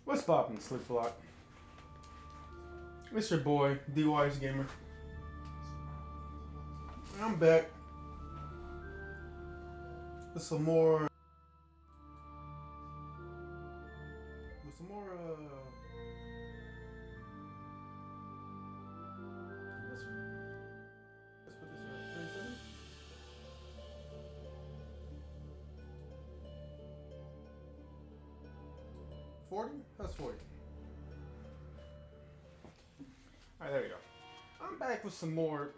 What's poppin', Slick Block? It's your boy, D.W.G Gamer. I'm back with some more. Let's put this at 37. 40? That's 40. Alright, there we go. I'm back with some more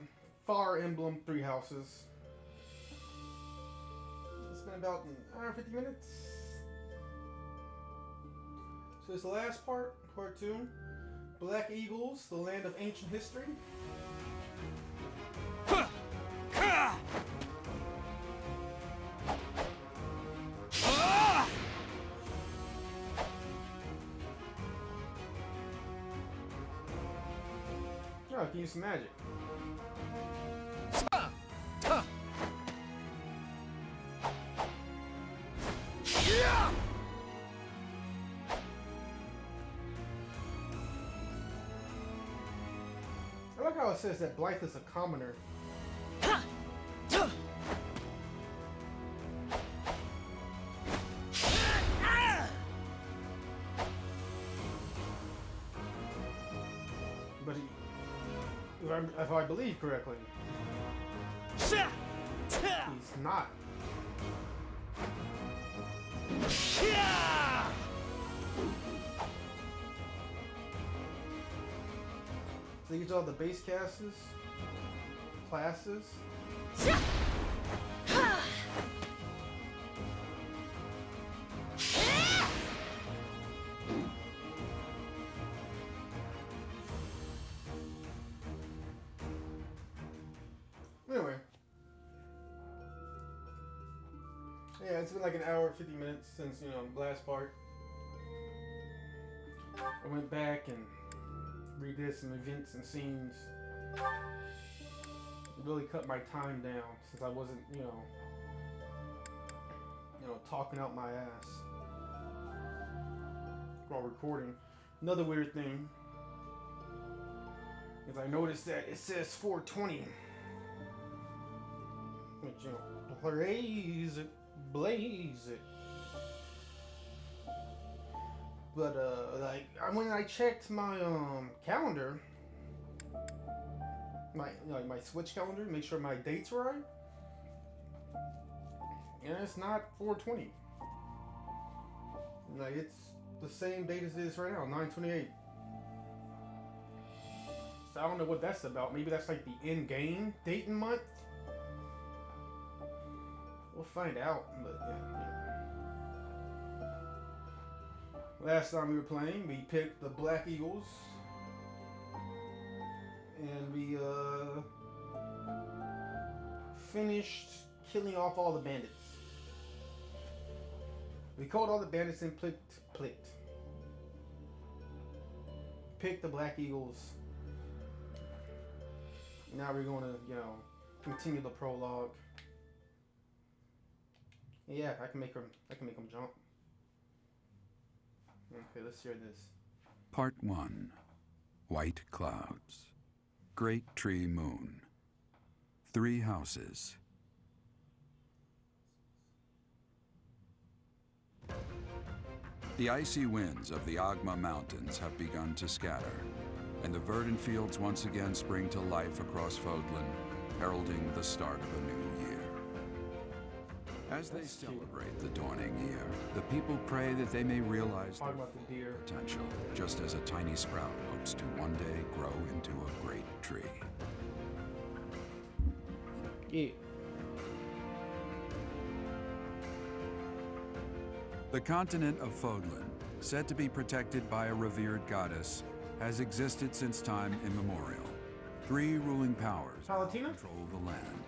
Fire Emblem 3 Houses. It's been about an hour and 50 minutes. So this is the last part, part 2. Black Eagles, the land of ancient history. Oh, I can use some magic. I like how it says that Blythe is a commoner. But if I believe correctly, he's not. So these are the base classes. Anyway. Yeah, it's been like an hour and 50 minutes since, the last part. I went back and redid some events and scenes. It really cut my time down since I wasn't, talking out my ass while recording. Another weird thing is I noticed that it says 420. Which, blaze it. But, when I checked my, calendar, my Switch calendar, make sure my dates were right, and it's not 420. It's the same date as it is right now, 9/28. So I don't know what that's about. Maybe that's like the in-game date and month. We'll find out, but yeah. Last time we were playing, we picked the Black Eagles, and we finished killing off all the bandits. We called all the bandits and picked the Black Eagles. Now we're gonna, continue the prologue. Yeah, I can make them jump. Okay, let's hear this. Part 1. White Clouds. Great Tree Moon. 3 houses. The icy winds of the Agma Mountains have begun to scatter, and the verdant fields once again spring to life across Fodlan, heralding the start of a new year. As they celebrate the dawning year, the people pray that they may realize their potential, just as a tiny sprout hopes to one day grow into a great tree. Yeah. The continent of Fodlan, said to be protected by a revered goddess, has existed since time immemorial. 3 ruling powers control the land.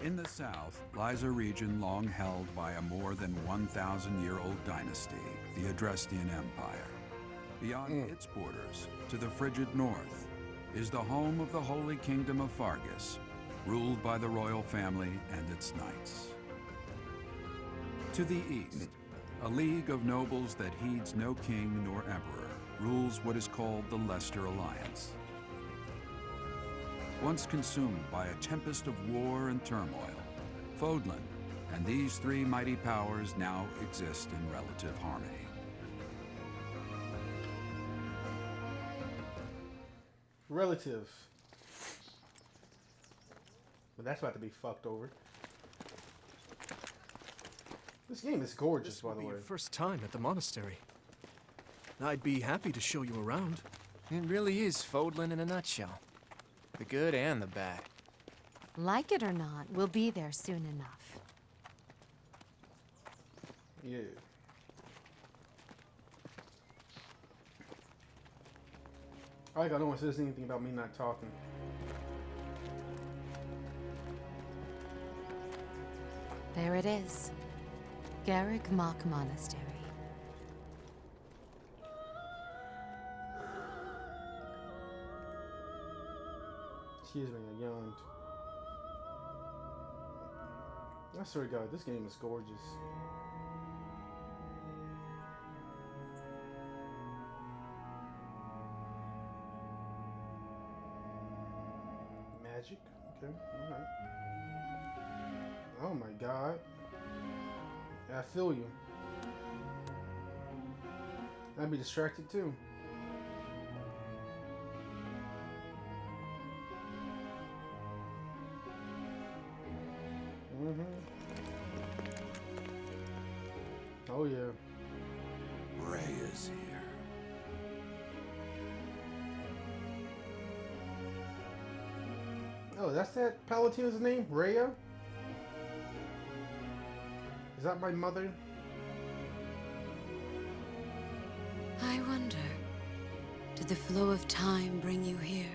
In the south lies a region long held by a more than 1,000-year-old dynasty, the Adrestian Empire. Beyond its borders, to the frigid north, is the home of the Holy Kingdom of Fargus, ruled by the royal family and its knights. To the east, A league of nobles that heeds no king nor emperor rules what is called the Leicester Alliance. Once consumed by a tempest of war and turmoil, Fodlan and these three mighty powers now exist in relative harmony. Relative. But that's about to be fucked over. This game is gorgeous, by the way. Your first time at the monastery. I'd be happy to show you around. It really is Fodlan in a nutshell. The good and the bad. Like it or not, we'll be there soon enough. Yeah. I don't want to say anything about me not talking. There it is. Garrick Mock Monastery. Excuse me, I yawned. I swear to God, this game is gorgeous. Magic? Okay, alright. Oh my God. I feel you. I'd be distracted too. Oh yeah. Rhea's here. Oh, that's that Palatine's name? Rhea? Is that my mother? I wonder, did the flow of time bring you here?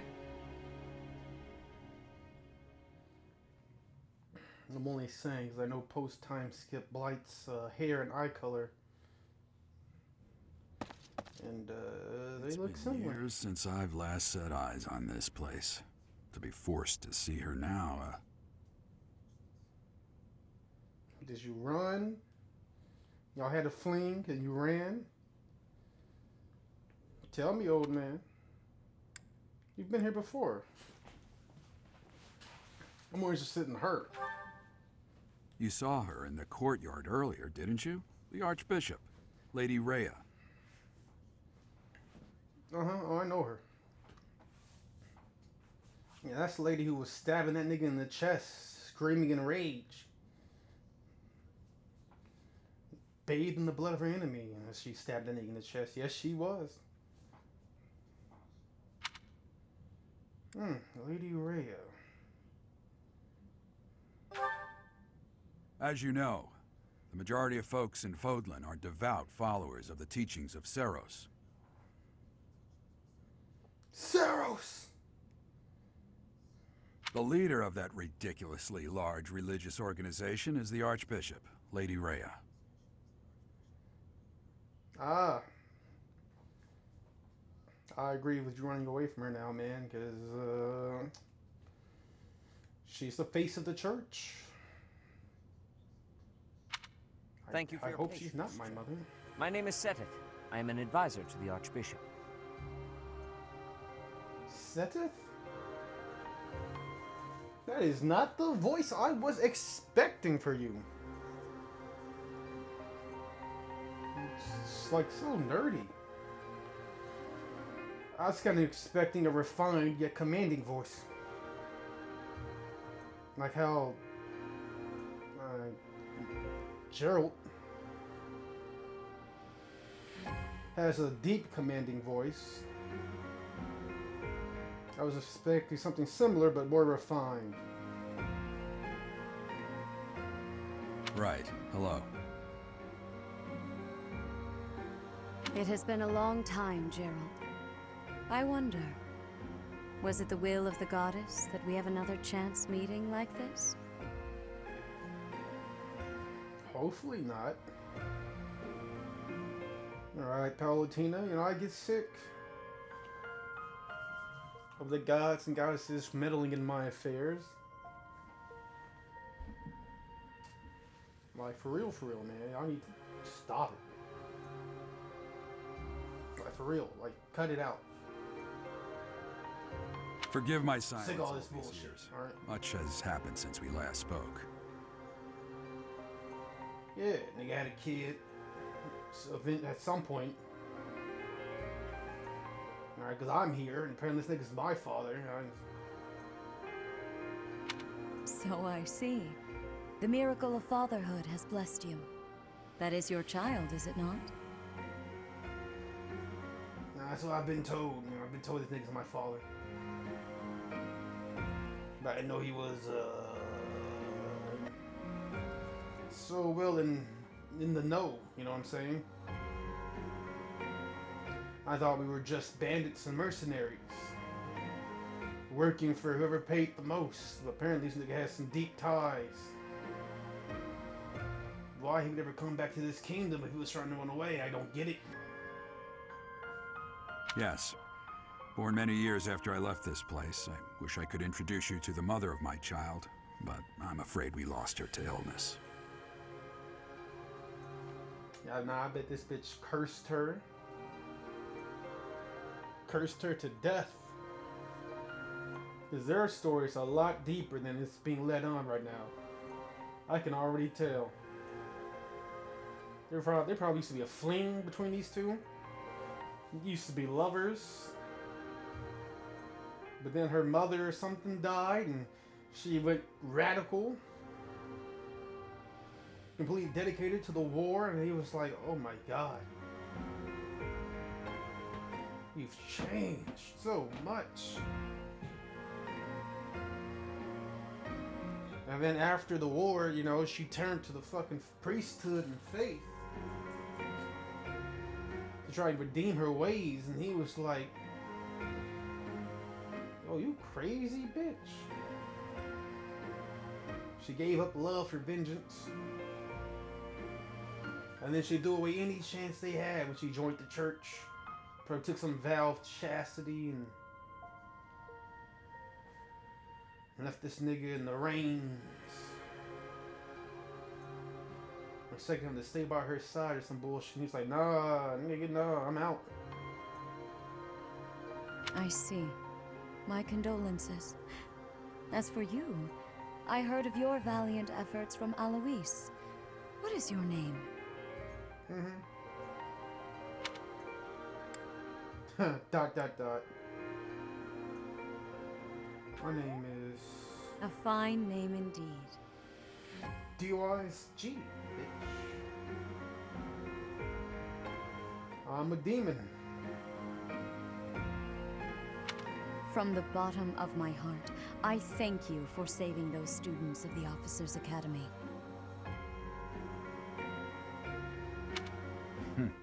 I'm only saying because I know post-time skip blights hair and eye color. And they look similar. Years since I've last set eyes on this place. To be forced to see her now, Did you run? Y'all had a fling and you ran? Tell me, old man. You've been here before. I'm more interested in her. You saw her in the courtyard earlier, didn't you? The Archbishop, Lady Rhea. Oh, I know her. Yeah, that's the lady who was stabbing that nigga in the chest, screaming in rage. Bathed in the blood of her enemy as she stabbed that nigga in the chest. Yes, she was. Lady Rhea. As you know, the majority of folks in Fodlan are devout followers of the teachings of Seros. Seros! The leader of that ridiculously large religious organization is the Archbishop, Lady Rhea. Ah. I agree with you running away from her now, man, because she's the face of the church. Thank you for I your hope patience. she's not my mother. My name is Seteth. I am an advisor to the Archbishop. Seteth? That is not the voice I was expecting for you. It's like so nerdy. I was kind of expecting a refined yet commanding voice. Like how Gerald has a deep commanding voice. I was expecting something similar but more refined. Right. Hello. It has been a long time, Gerald. I wonder, was it the will of the goddess that we have another chance meeting like this? Hopefully not. Alright, Palatina, I get sick of the gods and goddesses meddling in my affairs. Like, for real, man. I need to Stop it. Like, for real. Like, cut it out. Forgive my silence. Sick of all all this these bullshit, years. alright? Much has happened since we last spoke. Yeah, nigga had a kid. So at some point. Alright, because I'm here, and apparently this nigga's my father. So I see. The miracle of fatherhood has blessed you. That is your child, is it not? That's what I've been told. You know, I've been told this nigga's my father. But I didn't know he was so well in the know, you know what I'm saying? I thought we were just bandits and mercenaries. Working for whoever paid the most. But apparently this nigga has some deep ties. Why he would ever come back to this kingdom if he was trying to run away, I don't get it. Yes. Born many years after I left this place, I wish I could introduce you to the mother of my child, but I'm afraid we lost her to illness. Yeah, nah, I bet this bitch cursed her. Cursed her to death. Because their story's a lot deeper than it's being led on right now. I can already tell. There probably used to be a fling between these two. Used to be lovers. But then her mother or something died and she went radical. Completely dedicated to the war, and he was like, oh my god. You've changed so much. And then after the war, you know, she turned to the fucking priesthood and faith to try and redeem her ways, and he was like, oh, you crazy bitch. She gave up love for vengeance. And then she threw away any chance they had when she joined the church. Probably took some vow of chastity and left this nigga in the reins. Expecting him to stay by her side or some bullshit. He's like, nah, nigga, no, I'm out. I see. My condolences. As for you, I heard of your valiant efforts from Alois. What is your name? Dot. My name is A fine name indeed. D.W.G, bitch. I'm a demon. From the bottom of my heart, I thank you for saving those students of the Officers' Academy.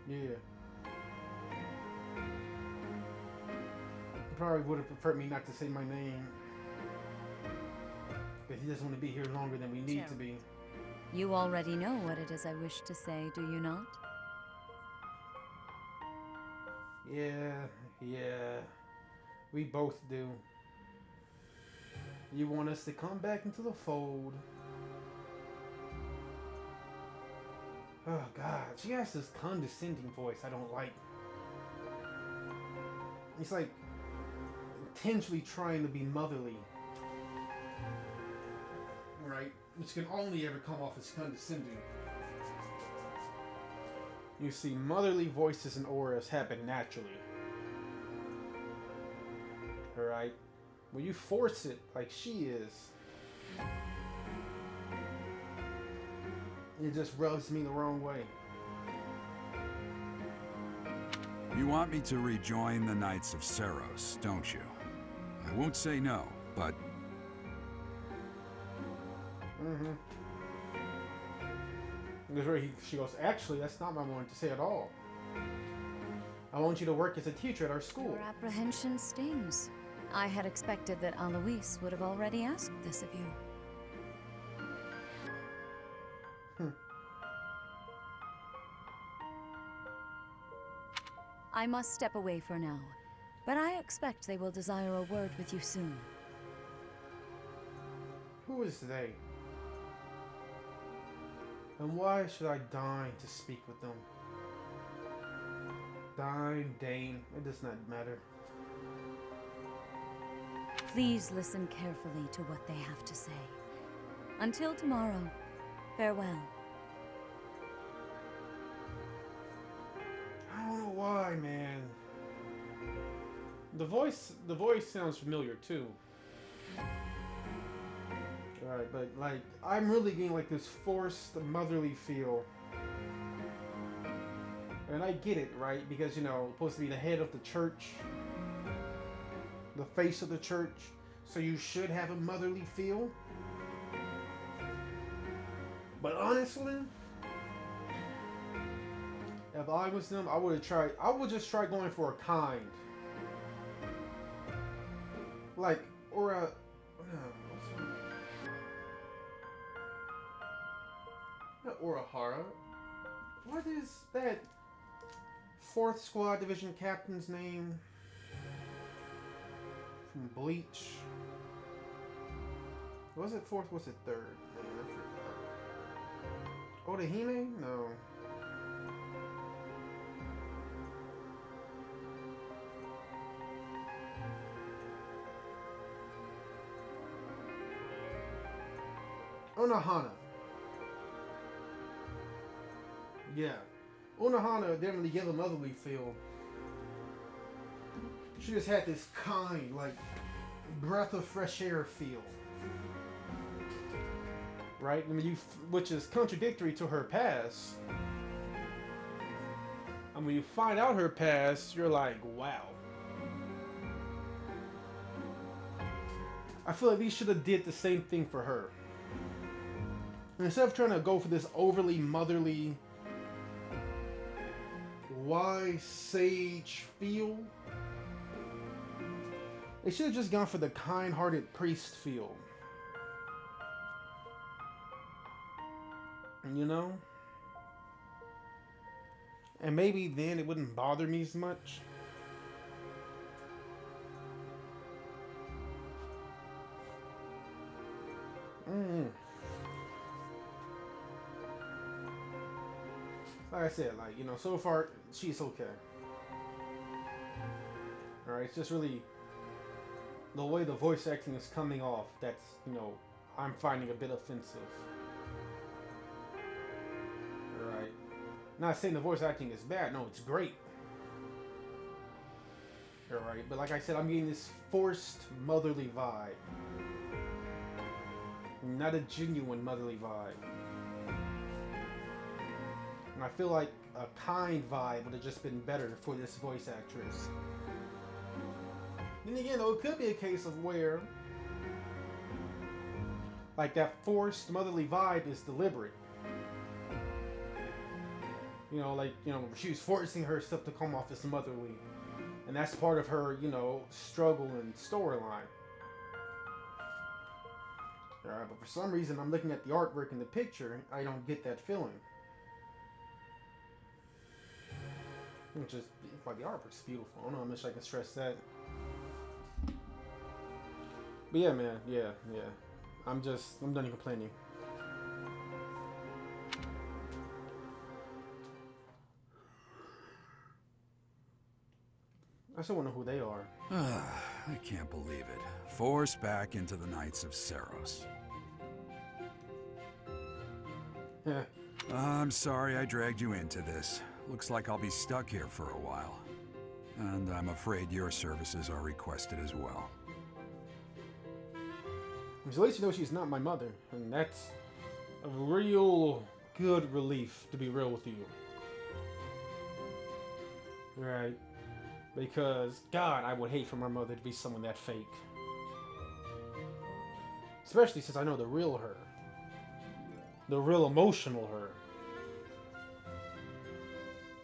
Yeah. He probably would have preferred me not to say my name. But he doesn't want to be here longer than we need to be. You already know what it is I wish to say, do you not? Yeah. We both do. You want us to come back into the fold. Oh god, she has this condescending voice I don't like. It's like intentionally trying to be motherly. Right? Which can only ever come off as condescending. You see, motherly voices and auras happen naturally. Alright? When you force it like she is, it just rubs me the wrong way. You want me to rejoin the Knights of Seros, don't you? I won't say no, but... That's where she goes, actually, that's not what I wanted to say at all. I want you to work as a teacher at our school. Your apprehension stings. I had expected that Alois would have already asked this of you. I must step away for now, but I expect they will desire a word with you soon. Who is they? And why should I deign to speak with them? Deign, it does not matter. Please listen carefully to what they have to say. Until tomorrow, farewell. I don't know why, man. The voice sounds familiar too. Right, but like I'm really getting like this forced motherly feel. And I get it, right? Because, you know, supposed to be the head of the church, the face of the church, so you should have a motherly feel. But honestly, if I was them, I would just try going for a kind. Like, or a, not Urahara. What is that 4th Squad Division Captain's name? From Bleach. Was it 4th? Was it 3rd? Man, I forgot. Odahime? No. Unohana. Yeah. Unohana didn't really give a motherly feel. She just had this kind, like, breath of fresh air feel. Right? I mean, which is contradictory to her past. And when you find out her past, you're like, wow. I feel like we should have did the same thing for her. Instead of trying to go for this overly motherly, wise sage feel, they should have just gone for the kind-hearted priest feel. You know? And maybe then it wouldn't bother me as much. Like I said, like, you know, so far she's okay. Alright, it's just really the way the voice acting is coming off that's, you know, I'm finding a bit offensive. Alright. Not saying the voice acting is bad, no, it's great. Alright, but like I said, I'm getting this forced motherly vibe. Not a genuine motherly vibe. And I feel like a kind vibe would have just been better for this voice actress. Then again, though, it could be a case of where, like, that forced motherly vibe is deliberate. You know, like, you know, she was forcing herself to come off as motherly. And that's part of her, you know, struggle and storyline. Alright, but for some reason, I'm looking at the artwork in the picture, I don't get that feeling. Which is, like, the artwork's beautiful. I don't know how much I can stress that. But yeah, man, yeah. I'm done complaining. I still want to know who they are. I can't believe it. Forced back into the Knights of Seros. Yeah. I'm sorry I dragged you into this. Looks like I'll be stuck here for a while. And I'm afraid your services are requested as well. So at least you know she's not my mother, and that's a real good relief, to be real with you. Right? Because, God, I would hate for my mother to be someone that fake. Especially since I know the real her. The real emotional her.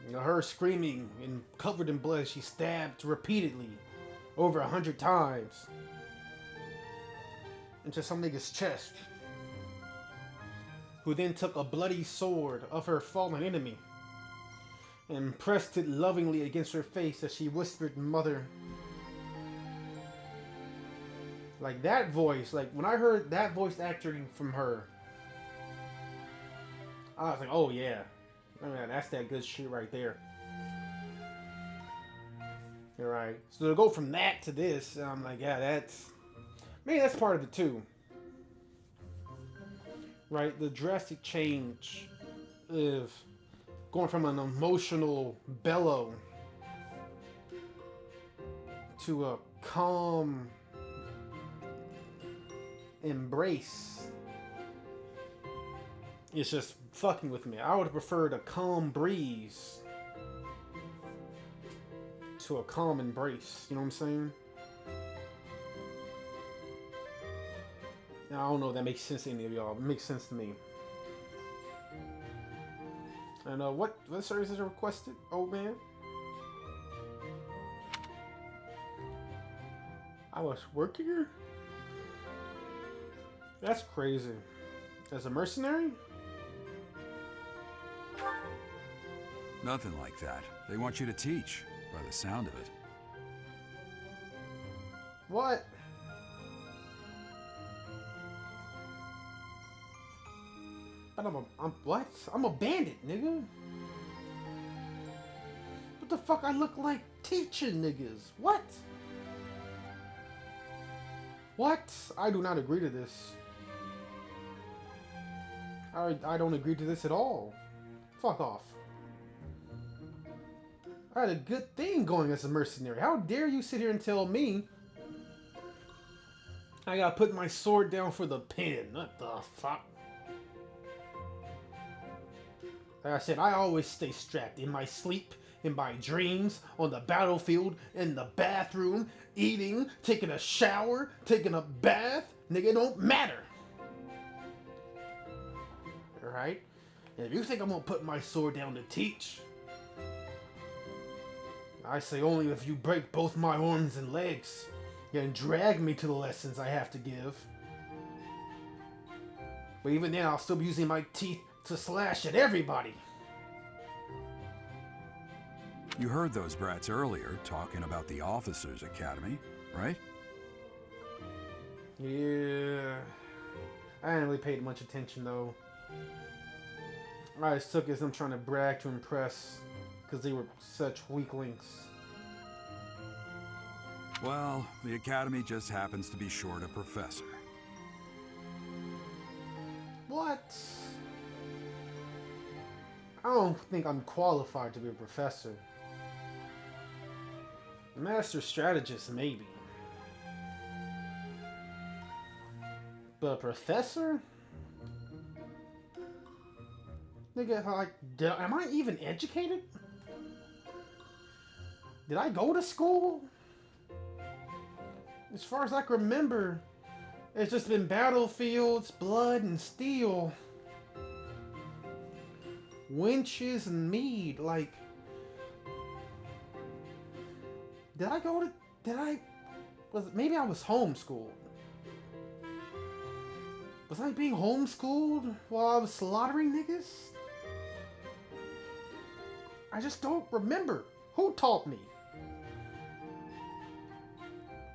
You know, her screaming and covered in blood, she stabbed repeatedly over 100 times into some nigga's chest, who then took a bloody sword of her fallen enemy and pressed it lovingly against her face as she whispered, "Mother." Like, that voice, like, when I heard that voice acting from her, I was like, oh yeah. Man, that's that good shit right there. You're right. So to go from that to this, I'm like, yeah, that's... Maybe that's part of it too. Right? The drastic change of going from an emotional bellow to a calm embrace. It's just fucking with me. I would have preferred a calm breeze to a calm embrace. You know what I'm saying? Now, I don't know if that makes sense to any of y'all. It makes sense to me. And what services are requested, old man? I was working here? That's crazy. As a mercenary? Nothing like that. They want you to teach, by the sound of it. What? But I'm what? I'm a bandit, nigga. What the fuck I look like teaching niggas? What? What? I do not agree to this. I don't agree to this at all. Fuck off. I had a good thing going as a mercenary. How dare you sit here and tell me I gotta put my sword down for the pen? What the fuck? Like I said, I always stay strapped in my sleep, in my dreams, on the battlefield, in the bathroom, eating, taking a shower, taking a bath. Nigga, it don't matter. Alright? And if you think I'm gonna put my sword down to teach, I say only if you break both my arms and legs and drag me to the lessons I have to give. But even then, I'll still be using my teeth to slash at everybody. You heard those brats earlier talking about the Officers Academy, right? Yeah. I didn't really pay much attention though. I just took it as them trying to brag to impress because they were such weaklings. Well, the Academy just happens to be short a professor. What? I don't think I'm qualified to be a professor. Master strategist, maybe. But a professor? Nigga, like, am I even educated? Did I go to school? As far as I can remember, it's just been battlefields, blood, and steel. Winches and mead, like... Maybe I was homeschooled. Was I being homeschooled while I was slaughtering niggas? I just don't remember. Who taught me?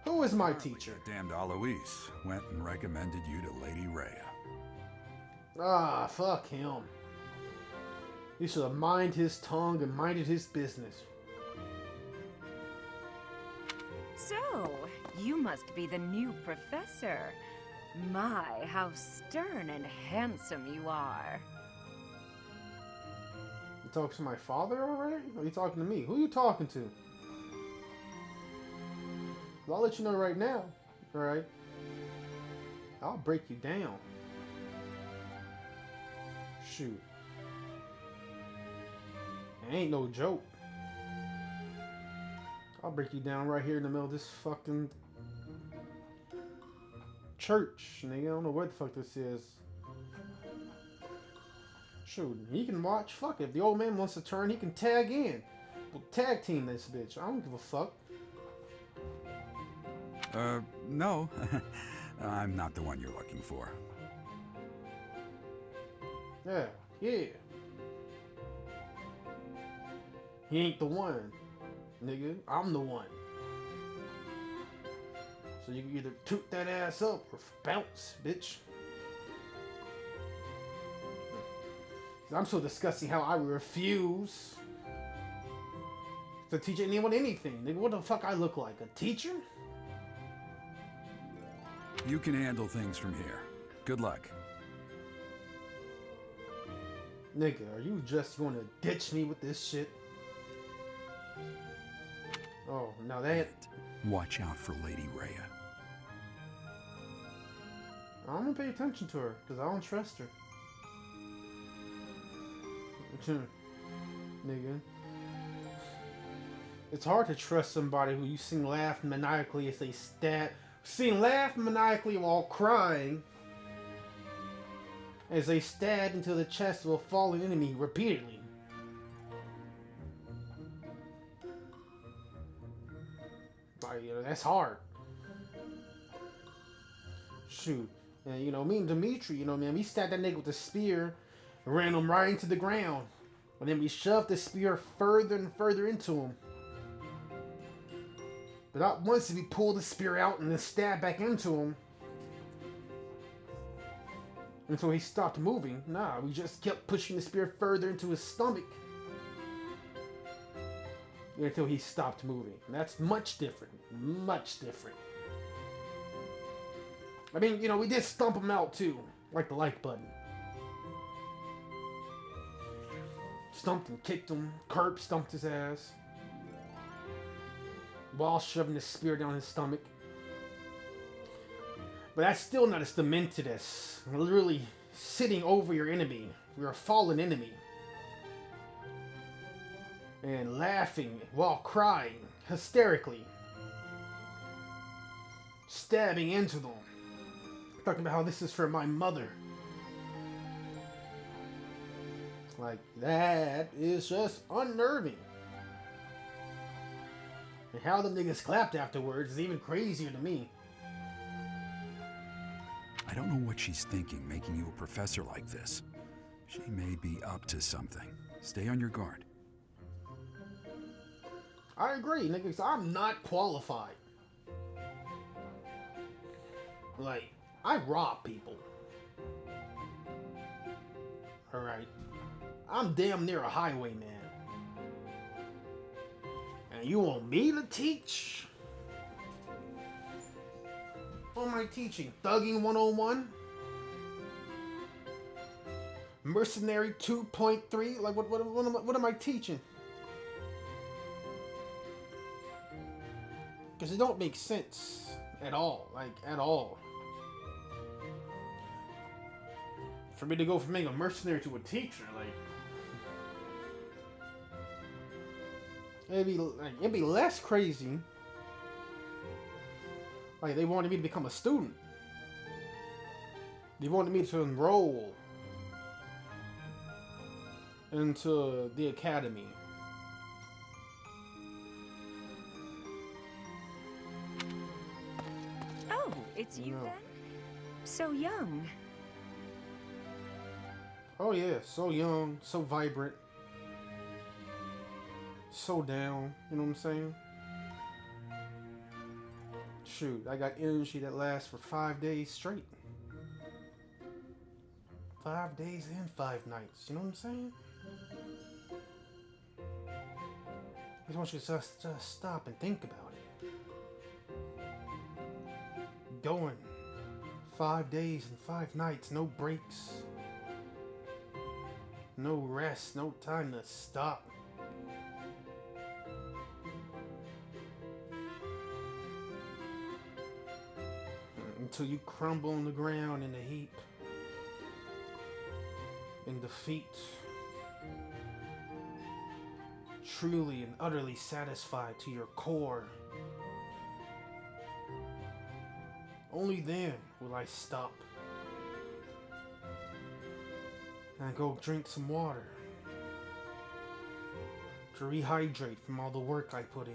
Who is my teacher? That damned Alois went and recommended you to Lady Rhea. Ah, fuck him. He should have minded his tongue and minded his business. So, you must be the new professor. My, how stern and handsome you are. You talking to my father already? Or are you talking to me? Who are you talking to? I'll let you know right now. Alright? I'll break you down. Shoot. It ain't no joke. I'll break you down right here in the middle of this fucking church, nigga. I don't know where the fuck this is. Shoot, he can watch. Fuck it. If the old man wants to turn, he can tag in. We'll tag team this bitch. I don't give a fuck. No. I'm not the one you're looking for. Yeah. He ain't the one, nigga. I'm the one. So you can either toot that ass up or bounce, bitch. I'm so disgusting how I refuse to teach anyone anything. Nigga, what the fuck I look like? A teacher? You can handle things from here. Good luck. Nigga, are you just gonna ditch me with this shit? Oh, now that... Watch out for Lady Rhea. I'm gonna pay attention to her, because I don't trust her. Nigga. It's hard to trust somebody who you seen laugh maniacally as they stab... Seen laugh maniacally while crying as they stabbed into the chest of a fallen enemy repeatedly. Like, you know, that's hard. Shoot. And, you know, me and Dimitri, you know, man, we stabbed that nigga with a spear and ran him right into the ground. And then we shoved the spear further and further into him. But not once did we pull the spear out and then stab back into him until he stopped moving. Nah, we just kept pushing the spear further into his stomach until he stopped moving. And that's much different. Much different. I mean, you know, we did stomp him out too. Like the like button. Stumped and kicked him. Curb stumped his ass while shoving the spear down his stomach. But that's still not as demented as literally sitting over your enemy, your fallen enemy, and laughing while crying hysterically, stabbing into them, talking about how this is for my mother. Like, that is just unnerving. And how the niggas clapped afterwards is even crazier to me. I don't know what she's thinking, making you a professor like this. She may be up to something. Stay on your guard. I agree, niggas. I'm not qualified. Like, I rob people. Alright. I'm damn near a highwayman. And you want me to teach? What am I teaching? Thugging 101? Mercenary 2.3? Like, what am I teaching? Because it don't make sense at all. Like, at all. For me to go from being a mercenary to a teacher, like... It'd be less crazy. Like, they wanted me to become a student. They wanted me to enroll into the academy. Oh, it's you then? So young. Oh yeah, so young, so vibrant, so down, you know what I'm saying? Shoot, I got energy that lasts for 5 days straight. 5 days and 5 nights, you know what I'm saying? I just want you to just stop and think about it. Going 5 days and 5 nights, no breaks. No rest, no time to stop. Until you crumble on the ground in a heap. In defeat. Truly and utterly satisfied to your core. Only then will I stop. And go drink some water to rehydrate from all the work I put in.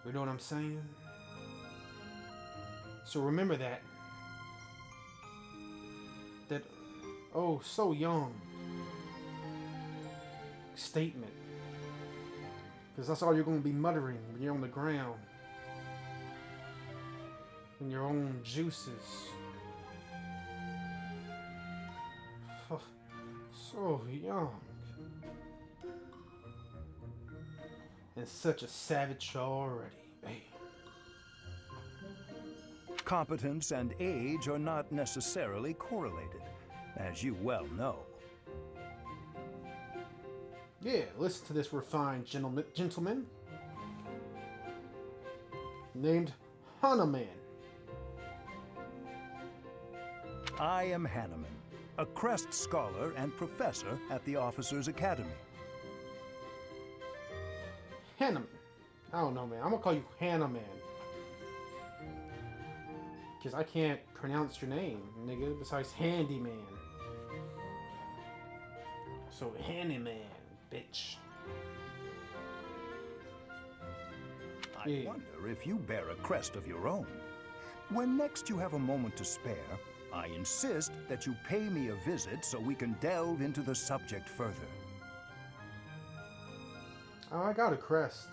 You know what I'm saying? So remember that. That, oh, so young statement. Because that's all you're going to be muttering when you're on the ground. In your own juices. So young. And such a savage already. Hey. Competence and age are not necessarily correlated, as you well know. Yeah, listen to this refined gentleman named Hanuman. I am Hanuman, a Crest Scholar and Professor at the Officers' Academy. Hanuman. I don't know, man. I'm gonna call you Hanuman. Because I can't pronounce your name, nigga, besides Handyman. So, Handyman, bitch. I wonder if you bear a crest of your own. When next you have a moment to spare, I insist that you pay me a visit so we can delve into the subject further. Oh, I got a crest.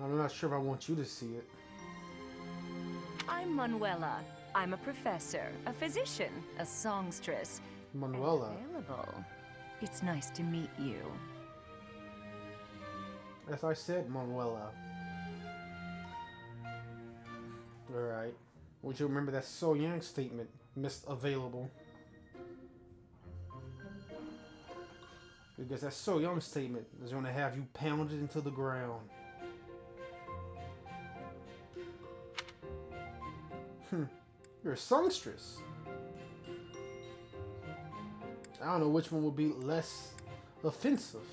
I'm not sure if I want you to see it. I'm Manuela. I'm a professor, a physician, a songstress. Manuela. And available. It's nice to meet you. As I said, Manuela. Alright. Would you remember that So Young statement, Miss Available? Because that So Young statement is going to have you pounded into the ground. You're a songstress. I don't know which one would be less offensive.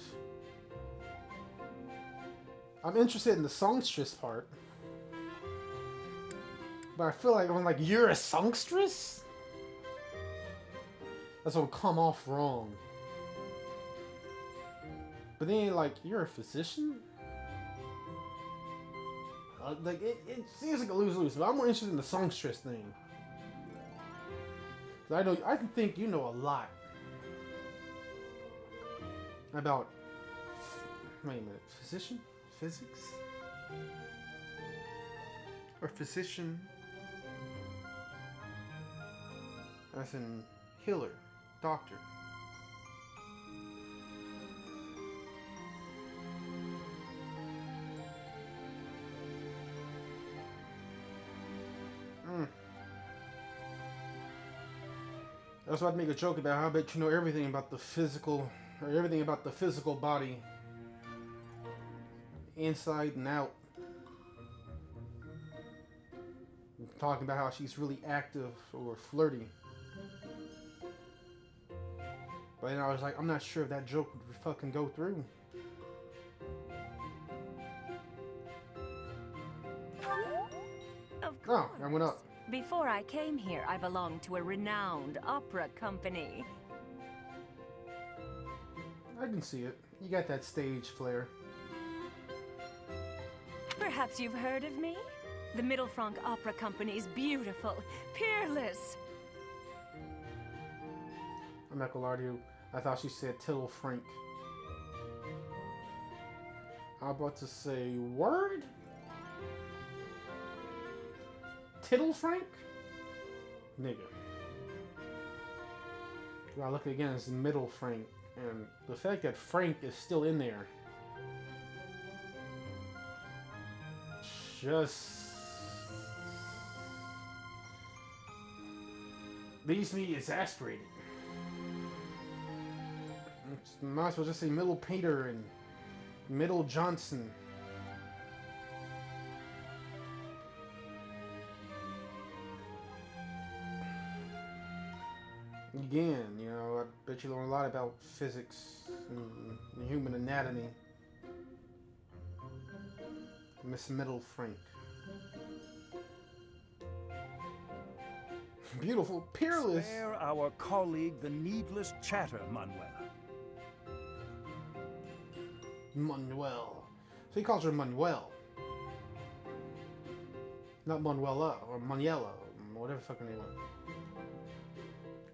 I'm interested in the songstress part. But I feel like I'm like, you're a songstress? That's gonna come off wrong. But then, like, you're a physician? Like, it seems like a lose-lose, but I'm more interested in the songstress thing. I think you know a lot about, wait a minute, physician? Physics? Or physician as in healer, doctor. I was about to make a joke about how I bet you know everything about the physical, or everything about the physical body, inside and out. Talking about how she's really active or flirty. But then I was like, I'm not sure if that joke would fucking go through. Of course. Oh, I went up. Before I came here, I belonged to a renowned opera company. I can see it. You got that stage flair. Perhaps you've heard of me? The Middle Franc Opera Company is beautiful, peerless. I'm not gonna lie to you. I thought she said Tittle Frank. I'm about to say word? Tittle Frank? Nigga. Gotta look again, it's Middle Frank. And the fact that Frank is still in there just leaves me exasperated. Might as well just say Middle Painter and Middle Johnson. Again, you know, I bet you learn a lot about physics and human anatomy. Miss Middle Frank. Beautiful, peerless. Spare our colleague the needless chatter, Manuela. Manuel. So he calls her Manuel. Not Manuela or Manuela, or whatever the fuck her name was.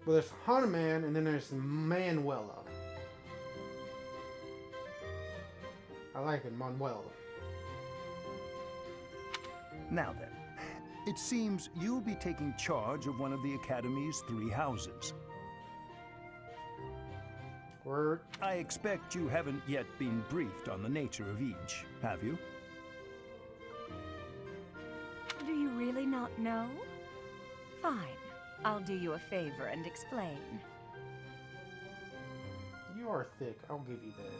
But there's Hanuman and then there's Manuela. I like it, Manuel. Now then, it seems you'll be taking charge of one of the Academy's 3 houses. Word. I expect you haven't yet been briefed on the nature of each, have you? Do you really not know? Fine. I'll do you a favor and explain. You are thick. I'll give you that.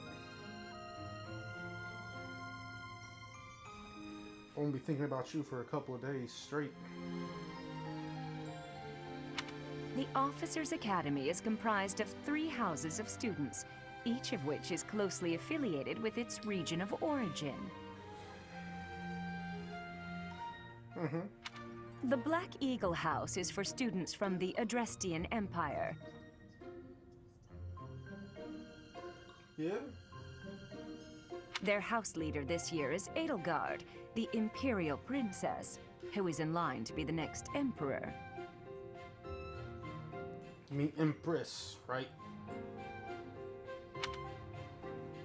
I won't be thinking about you for a couple of days straight. The Officers' Academy is comprised of 3 houses of students, each of which is closely affiliated with its region of origin. The Black Eagle House is for students from the Adrestian Empire. Yeah? Their house leader this year is Edelgard, the Imperial Princess, who is in line to be the next Emperor. I mean, Empress, right?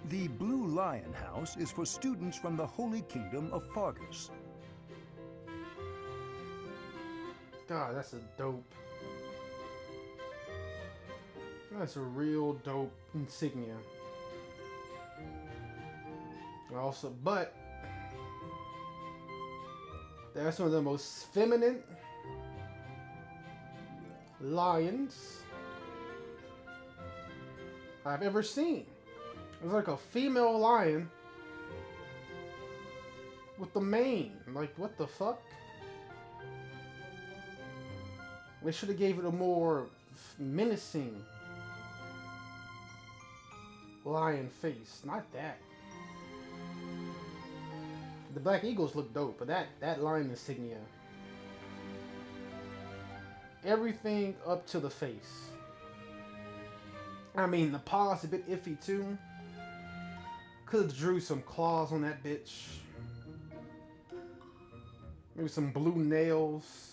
The Blue Lion House is for students from the Holy Kingdom of Fargus. God, that's a dope. That's a real dope insignia. Also, but that's one of the most feminine lions I've ever seen. It's like a female lion with the mane. Like, what the fuck? They should have gave it a more menacing lion face. Not that. The Black Eagles look dope, but that lion insignia. Everything up to the face. I mean, the paw's a bit iffy too. Could've drew some claws on that bitch. Maybe some blue nails.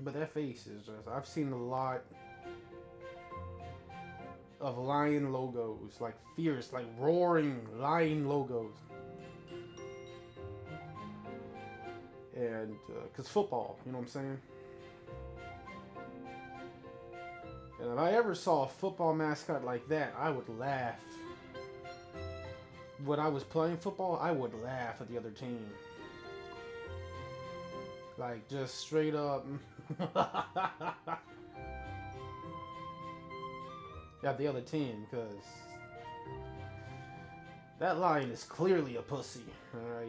But that face is just... I've seen a lot of lion logos. Like fierce, like roaring lion logos. And, because football, you know what I'm saying? And if I ever saw a football mascot like that, I would laugh. When I was playing football, I would laugh at the other team. Like, just straight up. At the other team, because that lion is clearly a pussy. Alright?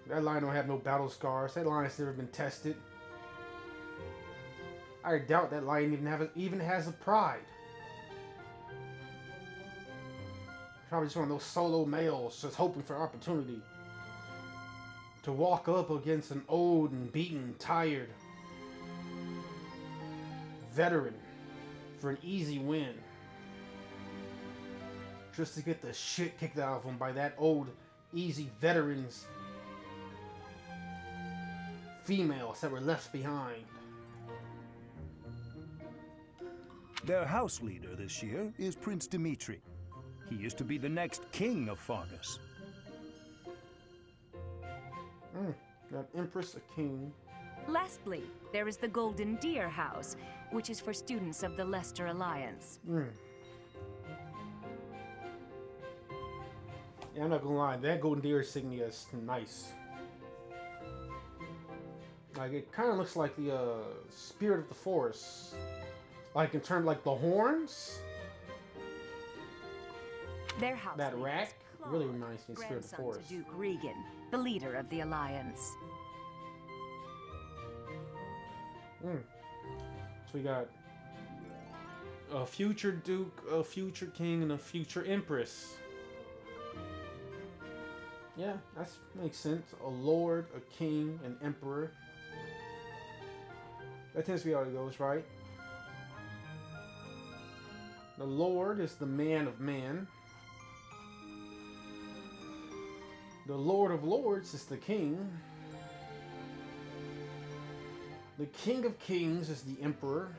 That lion don't have no battle scars. That lion's never been tested. I doubt that lion even has a pride. Probably just one of those solo males just hoping for opportunity to walk up against an old and beaten, tired veteran for an easy win. Just to get the shit kicked out of him by that old, easy veteran's females that were left behind. Their house leader this year is Prince Dimitri. He is to be the next king of Fargus. Got Empress, a king. Lastly, there is the Golden Deer House, which is for students of the Leicester Alliance. Yeah, I'm not gonna lie, that Golden Deer insignia is nice. Like, it kind of looks like the spirit of the forest. Like, in terms like the horns. Their house That leader rat is Claude, really reminds me of Spirit of the grandson Forest. to Duke Regan, the leader of the Alliance. So we got a future duke, a future king, and a future empress. Yeah, that makes sense. A lord, a king, an emperor. That tends to be how it goes, right? The lord is the man of man. The Lord of Lords is the king. The King of Kings is the Emperor.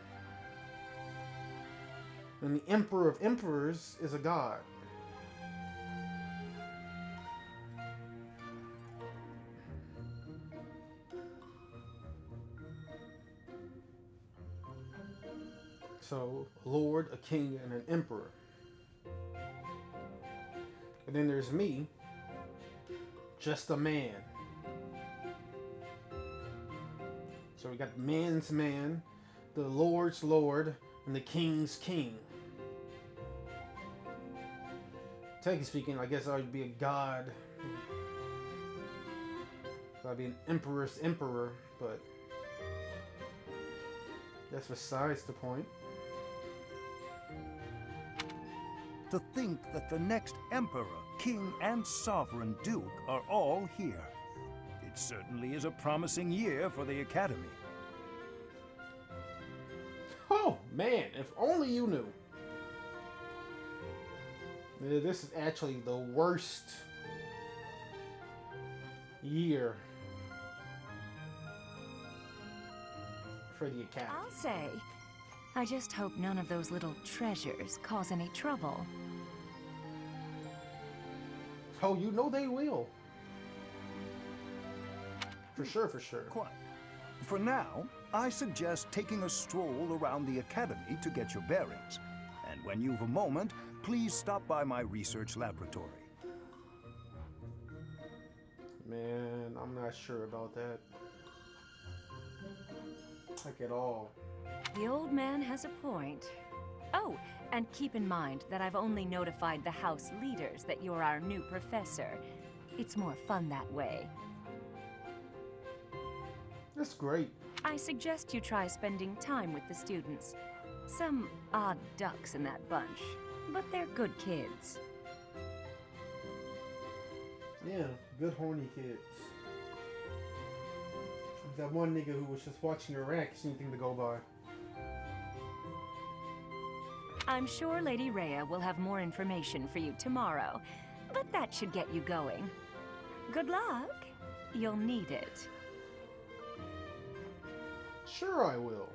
And the Emperor of Emperors is a god. So, a lord, a king, and an emperor. And then there's me, just a man. So we got the man's man, the lord's lord, and the king's king. Technically speaking, I guess I would be a god. So I'd be an emperor's emperor, but that's besides the point. To think that the next emperor, king, and sovereign duke are all here. It certainly is a promising year for the Academy. Oh, man, if only you knew. This is actually the worst year for the Academy. I'll say, I just hope none of those little treasures cause any trouble. Oh, you know they will. For sure, for sure. Quite. For now, I suggest taking a stroll around the Academy to get your bearings. And when you've a moment, please stop by my research laboratory. Man, I'm not sure about that. Like at all. The old man has a point. Oh, and keep in mind that I've only notified the house leaders that you're our new professor. It's more fun that way. That's great. I suggest you try spending time with the students. Some odd ducks in that bunch, but they're good kids. Yeah, good horny kids. That one nigga who was just watching your racks, anything to go by. I'm sure Lady Rhea will have more information for you tomorrow, but that should get you going. Good luck. You'll need it. Sure I will.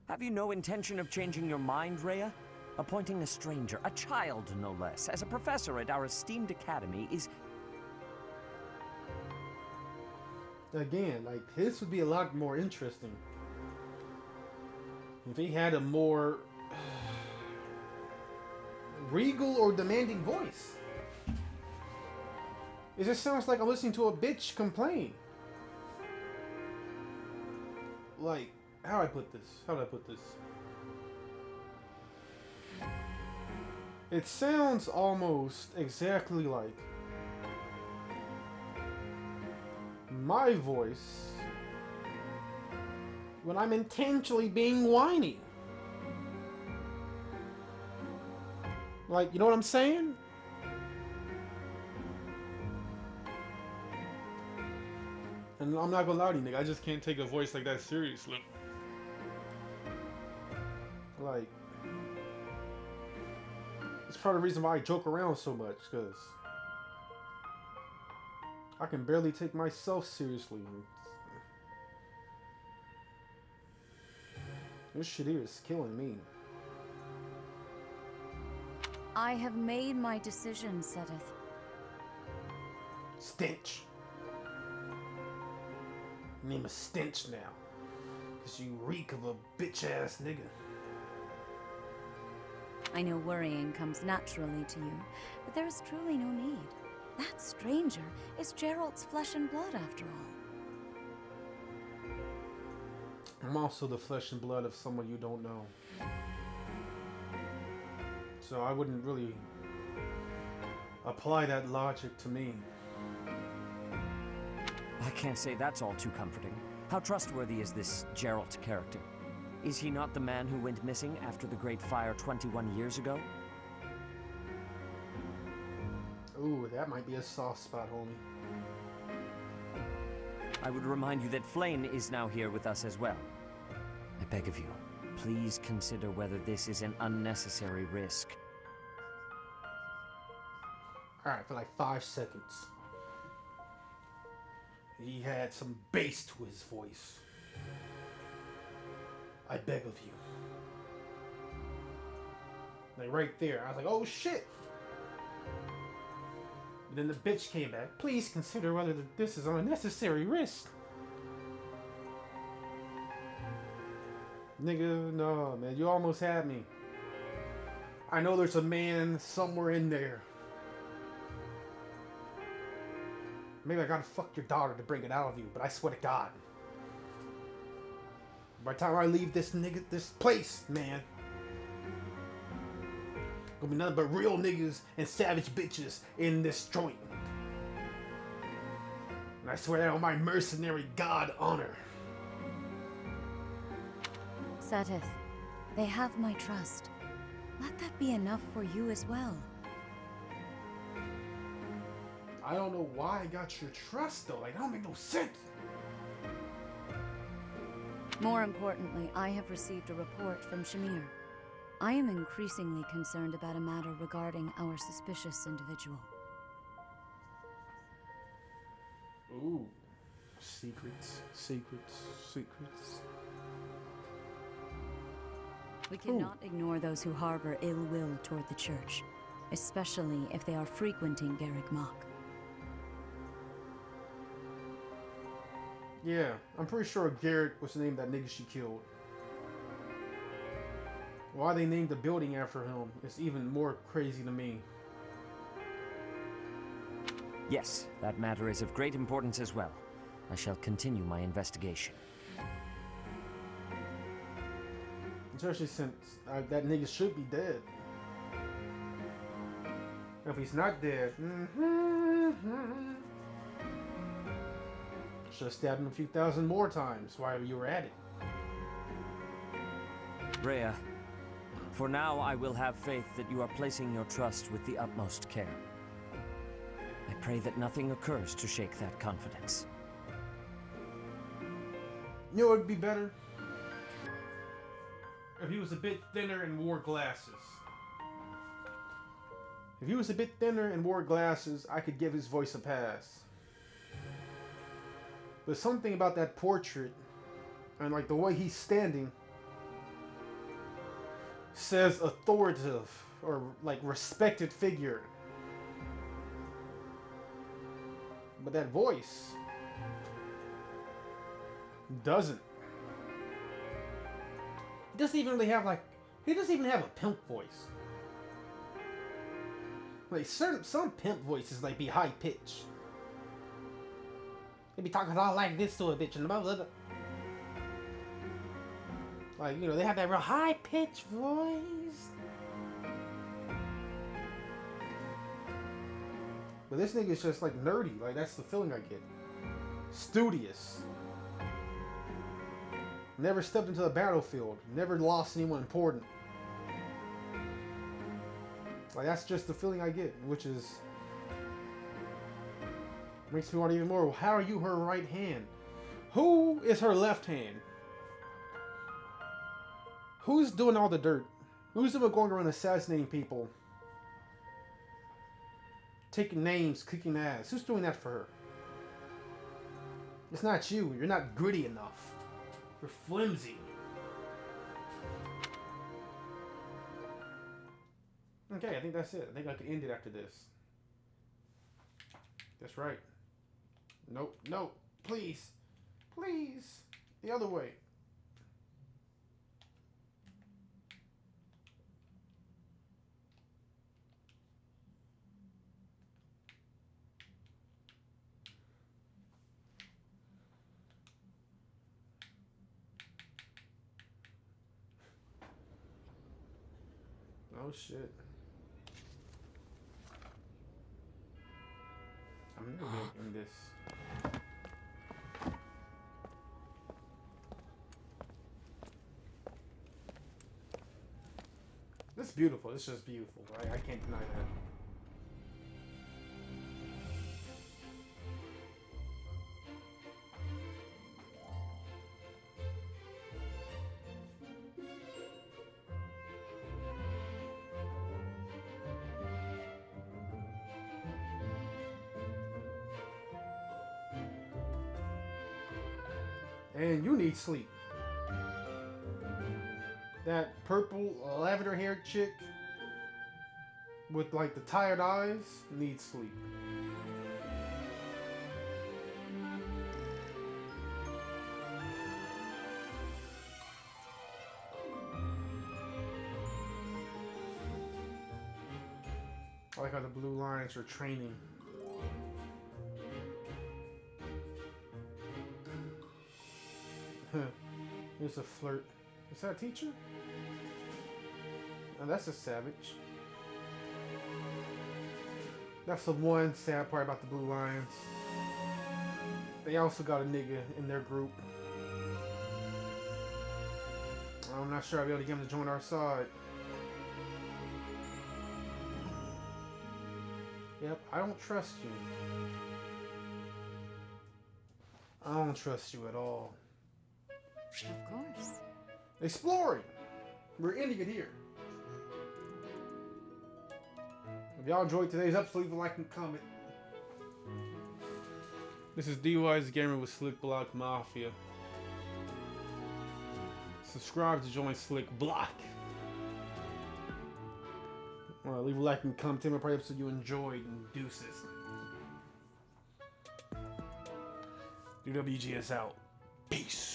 Have you no intention of changing your mind, Rhea? Appointing a stranger, a child no less, as a professor at our esteemed academy is... Again, like, his would be a lot more interesting. If he had a more regal or demanding voice. It just sounds like I'm listening to a bitch complain. Like, how do I put this? How do I put this? It sounds almost exactly like my voice when I'm intentionally being whiny. Like, you know what I'm saying? And I'm not gonna lie to you, nigga, I just can't take a voice like that seriously. Like, it's part of the reason why I joke around so much, because I can barely take myself seriously. This shit here is killing me. I have made my decision, Sedith. Stench. Name is Stench now. Because you reek of a bitch-ass nigga. I know worrying comes naturally to you, but there is truly no need. That stranger is Gerald's flesh and blood, after all. I'm also the flesh and blood of someone you don't know. So I wouldn't really apply that logic to me. I can't say that's all too comforting. How trustworthy is this Geralt character? Is he not the man who went missing after the Great Fire 21 years ago? Ooh, that might be a soft spot, homie. I would remind you that Flame is now here with us as well. I beg of you, please consider whether this is an unnecessary risk. Alright, for like 5 seconds. He had some bass to his voice. I beg of you. Like right there, I was like, oh shit! But then the bitch came back. Please consider whether this is an unnecessary risk. Nigga, no, man. You almost had me. I know there's a man somewhere in there. Maybe I gotta fuck your daughter to bring it out of you, but I swear to God. By the time I leave this place, man, gonna be nothing but real niggas and savage bitches in this joint. And I swear that on my mercenary god honor. Seteth, they have my trust. Let that be enough for you as well. I don't know why I got your trust though. Like, that don't make no sense. More importantly, I have received a report from Shamir. I am increasingly concerned about a matter regarding our suspicious individual. Ooh. Secrets, secrets, secrets. We cannot ignore those who harbor ill will toward the church, especially if they are frequenting Garrick Mach. Yeah, I'm pretty sure Garrett was the name of that nigga she killed. Why they named the building after him is even more crazy to me. Yes, that matter is of great importance as well. I shall continue my investigation. Especially since that nigga should be dead. If he's not dead, should have stabbed him a few thousand more times while you were at it. Rhea, for now I will have faith that you are placing your trust with the utmost care. I pray that nothing occurs to shake that confidence. You know what would be better? If he was a bit thinner and wore glasses. If he was a bit thinner and wore glasses, I could give his voice a pass. But something about that portrait and like the way he's standing says authoritative or like respected figure. But that voice doesn't. He doesn't even really have he doesn't even have a pimp voice. Like some pimp voices like be high pitched. They be talking all like this to a bitch and blah, blah, blah. Like, you know, they have that real high pitched voice. But this nigga's just like nerdy. Like, that's the feeling I get. Studious. Never stepped into the battlefield. Never lost anyone important. Like, that's just the feeling I get, which is makes me want even more. Well, how are you her right hand? Who is her left hand? Who's doing all the dirt? Who's the one going around assassinating people? Taking names, kicking ass. Who's doing that for her? It's not you. You're not gritty enough. You're flimsy. Okay, I think that's it. I think I can end it after this. That's right. Nope, nope. Please. Please. The other way. Oh shit. I'm never making this. It's beautiful. It's just beautiful. I can't deny that. And you need sleep. That purple lavender haired chick with like the tired eyes needs sleep. I like how the Blue Lions are training. Here's a flirt. Is that a teacher? Oh, that's a savage. That's the one sad part about the Blue Lions. They also got a nigga in their group. I'm not sure I'll be able to get him to join our side. Yep, I don't trust you. I don't trust you at all. Of course. Exploring! We're ending it here. If y'all enjoyed today's episode, leave a like and comment. This is D.W.G Gamer with Slick Block Mafia. Subscribe to join Slick Block. Leave a like and comment. Tell me what episode you enjoyed, and deuces. D.W.G is out. Peace.